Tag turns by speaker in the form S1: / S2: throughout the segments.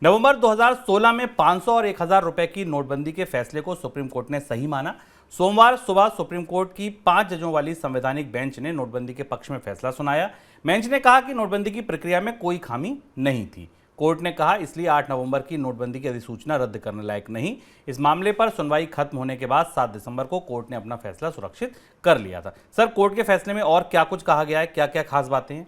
S1: नवंबर 2016 में 500 और 1000 रुपए की नोटबंदी के फैसले को सुप्रीम कोर्ट ने सही माना। सोमवार सुबह सुप्रीम कोर्ट की 5 जजों वाली संवैधानिक बेंच ने नोटबंदी के पक्ष में फैसला सुनाया। बेंच ने कहा कि नोटबंदी की प्रक्रिया में कोई खामी नहीं थी। कोर्ट ने कहा इसलिए 8 नवंबर की नोटबंदी की अधिसूचना रद्द करने लायक नहीं। इस मामले पर सुनवाई खत्म होने के बाद 7 दिसंबर को कोर्ट ने अपना फैसला सुरक्षित कर लिया था। सर, कोर्ट के फैसले में और क्या कुछ कहा गया है, क्या क्या खास बातें हैं?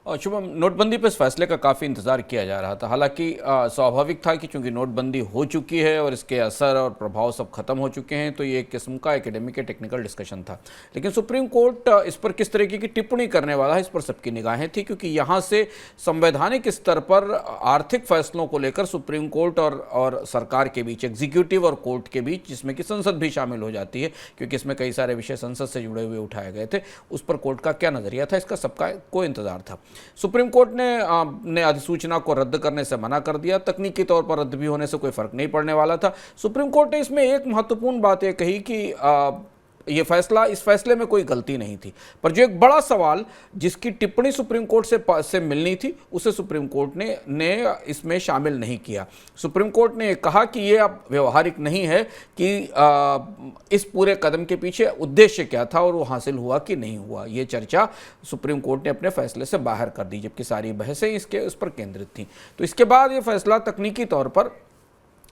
S2: और शुभम, नोटबंदी पर इस फैसले का काफ़ी इंतजार किया जा रहा था। हालांकि स्वाभाविक था कि चूंकि नोटबंदी हो चुकी है और इसके असर और प्रभाव सब खत्म हो चुके हैं, तो ये एक किस्म का एकेडमिक टेक्निकल डिस्कशन था। लेकिन सुप्रीम कोर्ट इस पर किस तरीके की टिप्पणी करने वाला है, इस पर सबकी निगाहें थी, क्योंकि यहाँ से संवैधानिक स्तर पर आर्थिक फैसलों को लेकर सुप्रीम कोर्ट और सरकार के बीच, एग्जीक्यूटिव और कोर्ट के बीच, जिसमें कि संसद भी शामिल हो जाती है, क्योंकि इसमें कई सारे विषय संसद से जुड़े हुए उठाए गए थे, उस पर कोर्ट का क्या नजरिया था, इसका सबका को इंतजार था। सुप्रीम कोर्ट ने अधिसूचना को रद्द करने से मना कर दिया। तकनीकी तौर पर रद्द भी होने से कोई फर्क नहीं पड़ने वाला था। सुप्रीम कोर्ट ने इसमें एक महत्वपूर्ण बात यह कही कि इस फैसले में कोई गलती नहीं थी, पर जो एक बड़ा सवाल जिसकी टिप्पणी सुप्रीम कोर्ट से मिलनी थी, उसे सुप्रीम कोर्ट ने इसमें शामिल नहीं किया। सुप्रीम कोर्ट ने कहा कि ये अब व्यवहारिक नहीं है कि इस पूरे कदम के पीछे उद्देश्य क्या था और वो हासिल हुआ कि नहीं हुआ। ये चर्चा सुप्रीम कोर्ट ने अपने फैसले से बाहर कर दी, जबकि सारी बहसें उस पर केंद्रित थी। तो इसके बाद ये फैसला तकनीकी तौर पर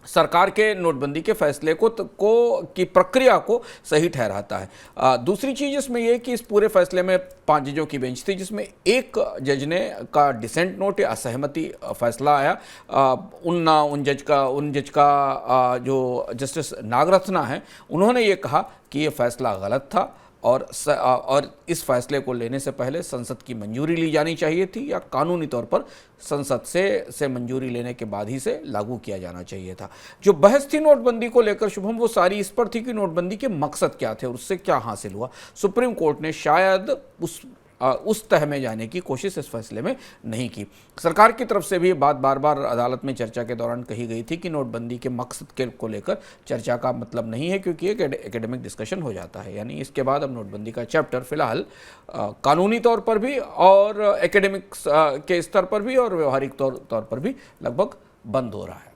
S2: सरकार के नोटबंदी के फैसले की प्रक्रिया को सही ठहराता है। दूसरी चीज़ इसमें यह कि इस पूरे फैसले में 5 जजों की बेंच थी, जिसमें एक जज ने का डिसेंट नोट या असहमति फैसला आया। उन जज का जो जस्टिस नागरत्ना है, उन्होंने ये कहा कि ये फैसला गलत था और इस फैसले को लेने से पहले संसद की मंजूरी ली जानी चाहिए थी, या कानूनी तौर पर संसद से मंजूरी लेने के बाद ही से लागू किया जाना चाहिए था। जो बहस थी नोटबंदी को लेकर शुभम, वो सारी इस पर थी कि नोटबंदी के मकसद क्या थे और उससे क्या हासिल हुआ। सुप्रीम कोर्ट ने शायद उस तह में जाने की कोशिश इस फैसले में नहीं की। सरकार की तरफ से भी बात बार बार अदालत में चर्चा के दौरान कही गई थी कि नोटबंदी के मकसद को लेकर चर्चा का मतलब नहीं है, क्योंकि एक एकेडमिक डिस्कशन हो जाता है। यानी इसके बाद अब नोटबंदी का चैप्टर फिलहाल कानूनी तौर पर भी और एकेडमिक्स के स्तर पर भी और व्यवहारिक तौर पर भी लगभग बंद हो रहा है।